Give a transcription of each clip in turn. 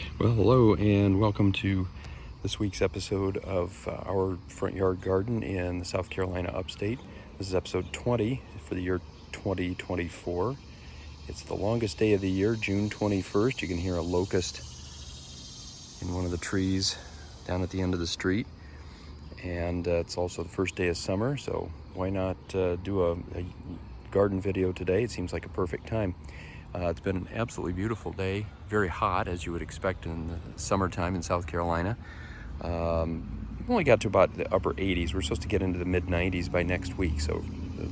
Well, hello and welcome to this week's episode of our front yard garden in the South Carolina upstate. This is episode 20 for the year 2024. It's the longest day of the year, June 21st. You can hear a locust in one of the trees down at the end of the street. And it's also the first day of summer, so why not do a garden video today? It seems like a perfect time. It's been an absolutely beautiful day, very hot as you would expect in the summertime in South Carolina. We've only got to about the upper 80s. We're supposed to get into the mid 90s by next week, so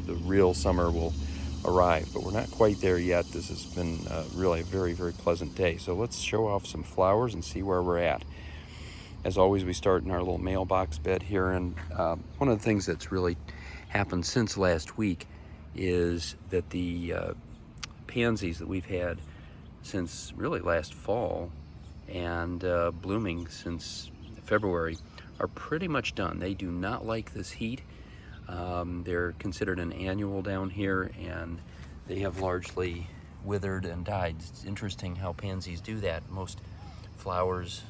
the real summer will arrive, but we're not quite there yet. This has been really a very, very pleasant day. So let's show off some flowers and see where we're at. As always, we start in our little mailbox bed here, and one of the things that's really happened since last week is that the pansies that we've had since really last fall and blooming since February are pretty much done. They do not like this heat. They're considered an annual down here, and they have largely withered and died. It's interesting how pansies do that. Most flowers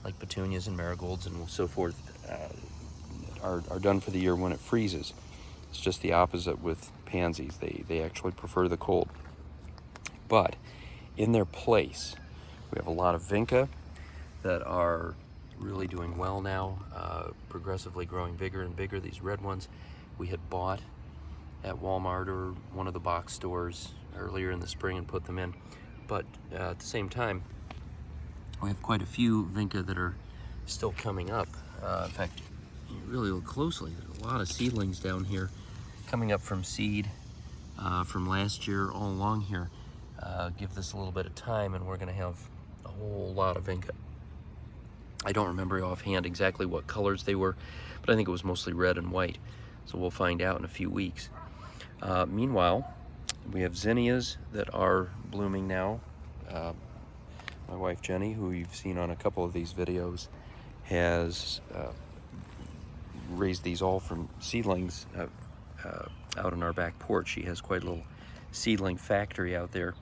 like petunias and marigolds and so forth are done for the year when it freezes. It's just the opposite with pansies. They actually prefer the cold. But in their place, we have a lot of vinca that are really doing well now, progressively growing bigger and bigger. These red ones we had bought at Walmart or one of the box stores earlier in the spring and put them in. But at the same time, we have quite a few vinca that are still coming up. In fact, you really look closely, there's a lot of seedlings down here coming up from seed from last year all along here. Give this a little bit of time and we're going to have a whole lot of vinca. I don't remember offhand exactly what colors they were, but I think it was mostly red and white, so we'll find out in a few weeks. Meanwhile, we have zinnias that are blooming now. My wife Jenny, who you've seen on a couple of these videos, has raised these all from seedlings out on our back porch. She has quite a little seedling factory out there,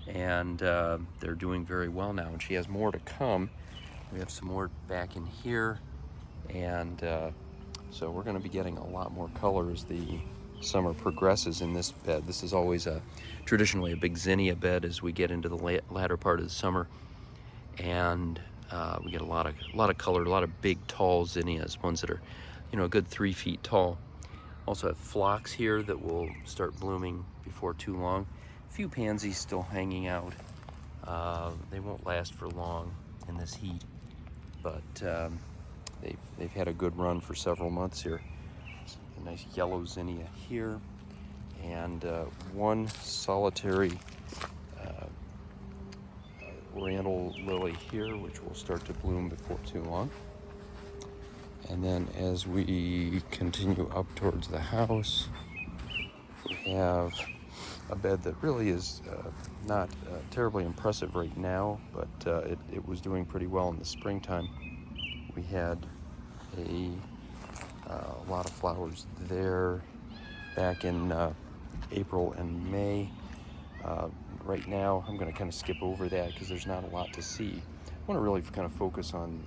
and they're doing very well now, and she has more to come. We have some more back in here, and so we're going to be getting a lot more color as the summer progresses in this bed. This is always traditionally a big zinnia bed as we get into the latter part of the summer, and we get a lot of color, a lot of big tall zinnias, ones that are a good 3 feet tall. Also have phlox here that will start blooming before too long. A few pansies still hanging out. They won't last for long in this heat, but they've had a good run for several months here. A nice yellow zinnia here, and one solitary oriental lily here, which will start to bloom before too long. And then as we continue up towards the house, we have a bed that really is not terribly impressive right now, but it was doing pretty well in the springtime. We had a lot of flowers there back in April and May. Right now, I'm going to kind of skip over that because there's not a lot to see. I want to really kind of focus on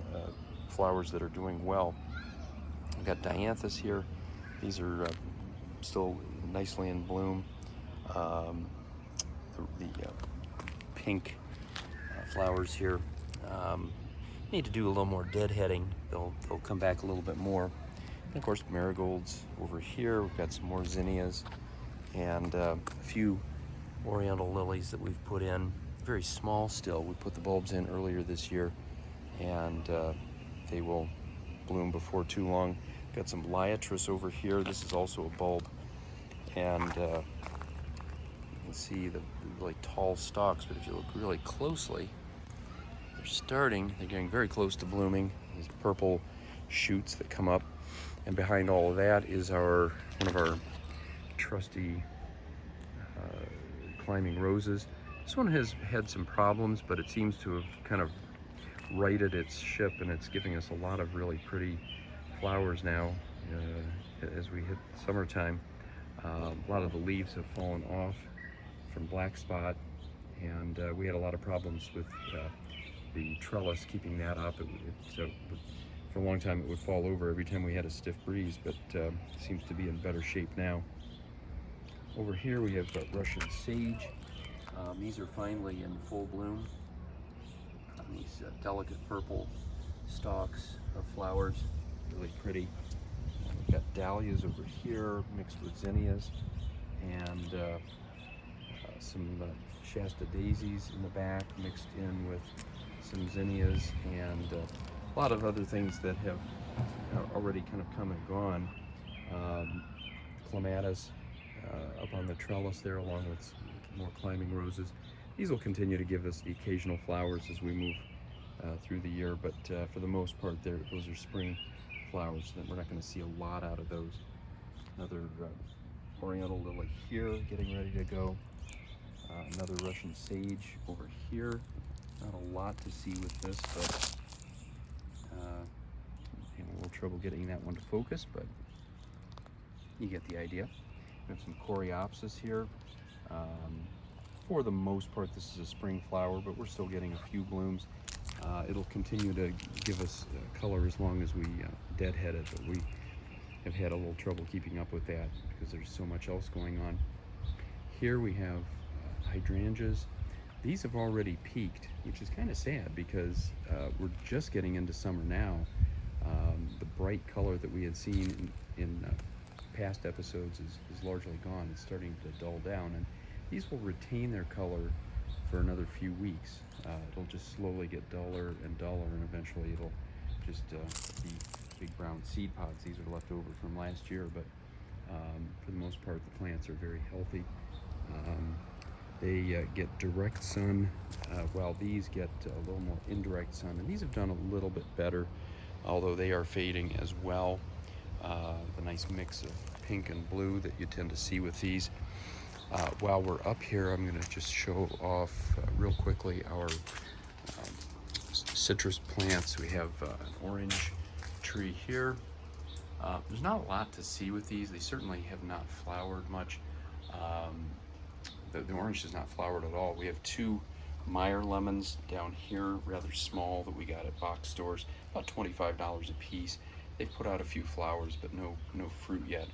flowers that are doing well. We've got dianthus here. These are still nicely in bloom. The pink flowers here need to do a little more deadheading. They'll come back a little bit more. And of course, marigolds over here. We've got some more zinnias and a few oriental lilies that we've put in. Very small still. We put the bulbs in earlier this year, and they will bloom before too long. Got some liatris over here. This is also a bulb, and you can see the really tall stalks, but if you look really closely, they're getting very close to blooming. These purple shoots that come up, and behind all of that is one of our trusty climbing roses. This one has had some problems, but it seems to have kind of righted its ship, and it's giving us a lot of really pretty flowers now as we hit summertime. A lot of the leaves have fallen off from black spot, and we had a lot of problems with the trellis, keeping that up. For a long time it would fall over every time we had a stiff breeze, but seems to be in better shape now. Over here we have Russian sage. These are finally in full bloom. These delicate purple stalks of flowers, really pretty. We've got dahlias over here mixed with zinnias, and some Shasta daisies in the back mixed in with some zinnias, and a lot of other things that have already kind of come and gone. Clematis up on the trellis there, along with more climbing roses. These will continue to give us the occasional flowers as we move through the year, but for the most part, those are spring flowers, and we're not going to see a lot out of those. Another oriental lily here, getting ready to go. Another Russian sage over here. Not a lot to see with this, but having a little trouble getting that one to focus, but you get the idea. We have some coreopsis here. For the most part, this is a spring flower, but we're still getting a few blooms. It'll continue to give us color as long as we deadhead it, but we have had a little trouble keeping up with that because there's so much else going on. Here we have hydrangeas. These have already peaked, which is kind of sad because we're just getting into summer now. The bright color that we had seen in past episodes is largely gone. It's starting to dull down, and these will retain their color for another few weeks. It'll just slowly get duller and duller, and eventually it'll just be big brown seed pods. These are left over from last year, but for the most part, the plants are very healthy. They get direct sun, while these get a little more indirect sun, and these have done a little bit better, although they are fading as well. The nice mix of pink and blue that you tend to see with these. While we're up here, I'm going to just show off real quickly our citrus plants. We have an orange tree here. There's not a lot to see with these. They certainly have not flowered much. The orange has not flowered at all. We have two Meyer lemons down here, rather small, that we got at box stores, about $25 a piece. They've put out a few flowers, but no fruit yet.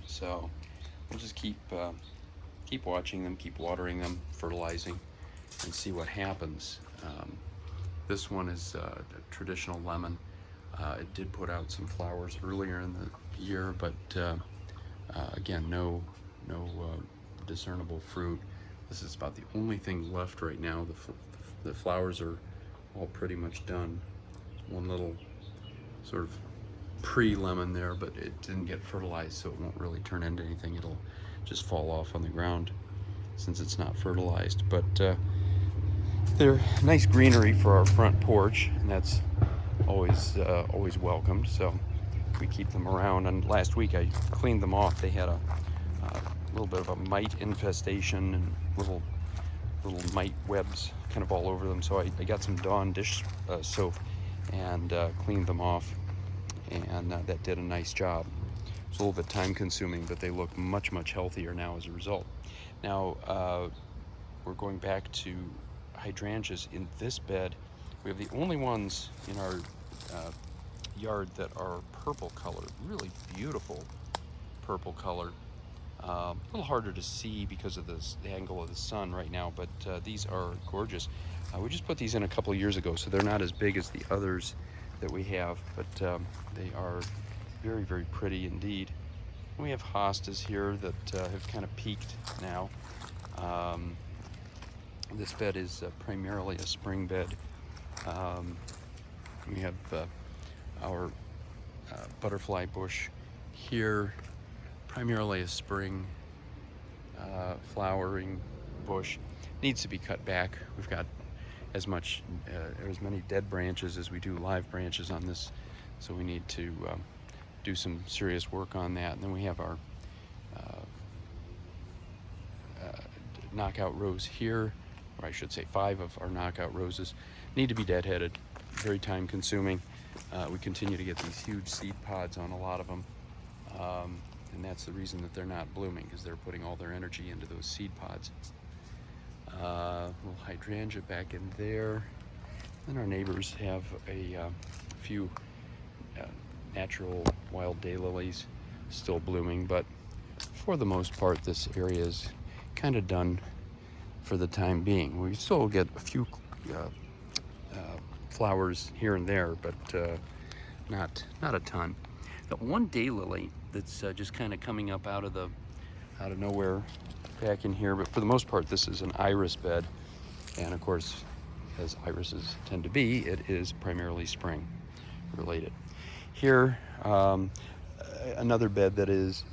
So we'll just keep watching them, keep watering them, fertilizing, and see what happens. This one is a traditional lemon. It did put out some flowers earlier in the year, but again, no discernible fruit. This is about the only thing left right now. The flowers are all pretty much done. One little sort of pre-lemon there, but it didn't get fertilized, so it won't really turn into anything. It'll just fall off on the ground since it's not fertilized. But they're nice greenery for our front porch, and that's always welcomed. So we keep them around. And last week I cleaned them off. They had a little bit of a mite infestation and little mite webs kind of all over them. So I got some Dawn dish soap and cleaned them off, and that did a nice job. It's a little bit time consuming, but they look much healthier now as a result. Now we're going back to hydrangeas in this bed. We have the only ones in our yard that are purple color, really beautiful purple color. A little harder to see because of the angle of the sun right now, but these are gorgeous. We just put these in a couple of years ago, so they're not as big as the others that we have, but they are very pretty indeed. We have hostas here that have kind of peaked now. This bed is primarily a spring bed. We have our butterfly bush here, primarily a spring flowering bush. Needs to be cut back. We've got as many dead branches as we do live branches on this, so we need to do some serious work on that. And then we have our knockout rose here, or I should say 5 of our knockout roses need to be deadheaded. Very time consuming. We continue to get these huge seed pods on a lot of them, and that's the reason that they're not blooming, because they're putting all their energy into those seed pods. Little hydrangea back in there. And our neighbors have a few natural wild daylilies still blooming, but for the most part this area is kind of done for the time being. We still get a few flowers here and there, but not a ton. Got one daylily that's just kind of coming up out of nowhere back in here, but for the most part this is an iris bed, and of course, as irises tend to be, it is primarily spring related. Here, another bed that is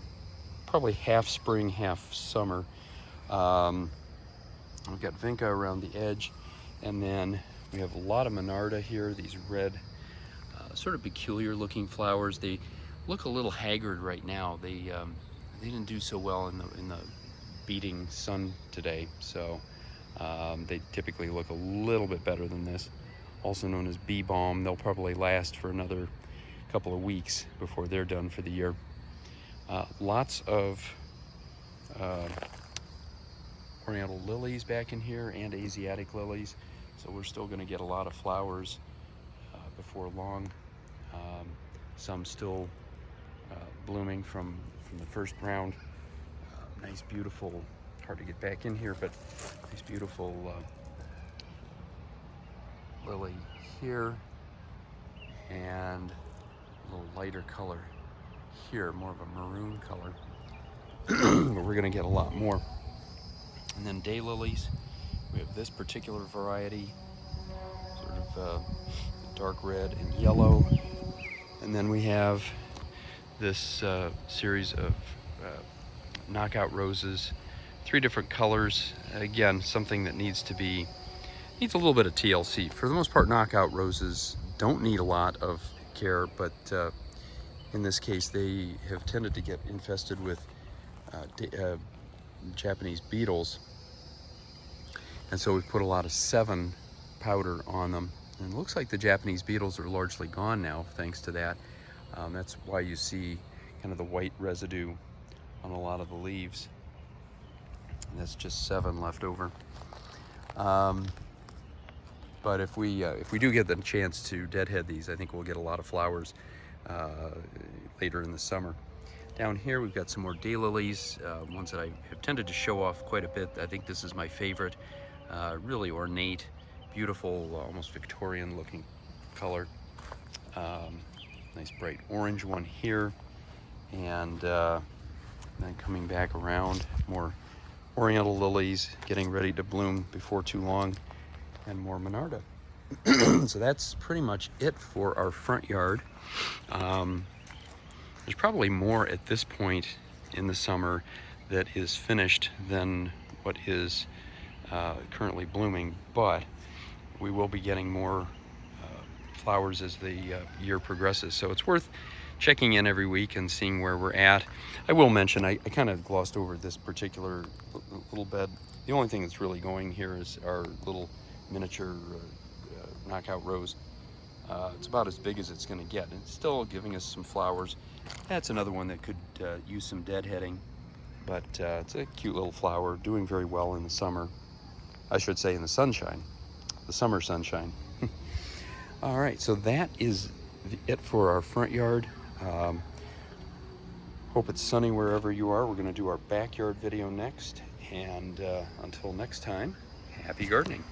probably half spring, half summer. We've got vinca around the edge, and then we have a lot of monarda here, these red, sort of peculiar looking flowers. They look a little haggard right now. They didn't do so well in the beating sun today, so they typically look a little bit better than this. Also known as bee balm. They'll probably last for another couple of weeks before they're done for the year. Lots of oriental lilies back in here and Asiatic lilies, so we're still going to get a lot of flowers before long. Some still blooming from the first round. Nice, beautiful, hard to get back in here, but nice, beautiful lily here, and a little lighter color here, more of a maroon color. But we're going to get a lot more. And then daylilies, we have this particular variety, sort of dark red and yellow. And then we have this series of knockout roses, 3 different colors. Again, something that needs a little bit of TLC. For the most part, knockout roses don't need a lot of care, but in this case, they have tended to get infested with Japanese beetles, and so we've put a lot of 7 powder on them, and it looks like the Japanese beetles are largely gone now thanks to that. That's why you see kind of the white residue on a lot of the leaves, and that's just 7 left over. But if we do get the chance to deadhead these, I think we'll get a lot of flowers later in the summer. Down here we've got some more daylilies, ones that I have tended to show off quite a bit. I think this is my favorite. Really ornate, beautiful, almost Victorian looking color. Nice bright orange one here, and then coming back around, more oriental lilies getting ready to bloom before too long, and more monarda. So that's pretty much it for our front yard. There's probably more at this point in the summer that is finished than what is currently blooming, but we will be getting more flowers as the year progresses, so it's worth checking in every week and seeing where we're at. I will mention, I kind of glossed over this particular little bed. The only thing that's really going here is our little miniature knockout rose. It's about as big as it's going to get, and it's still giving us some flowers. That's another one that could use some deadheading, but it's a cute little flower, doing very well in the summer. I should say in the sunshine, the summer sunshine. All right, so that is it for our front yard. Hope it's sunny wherever you are. We're going to do our backyard video next, and until next time, happy gardening.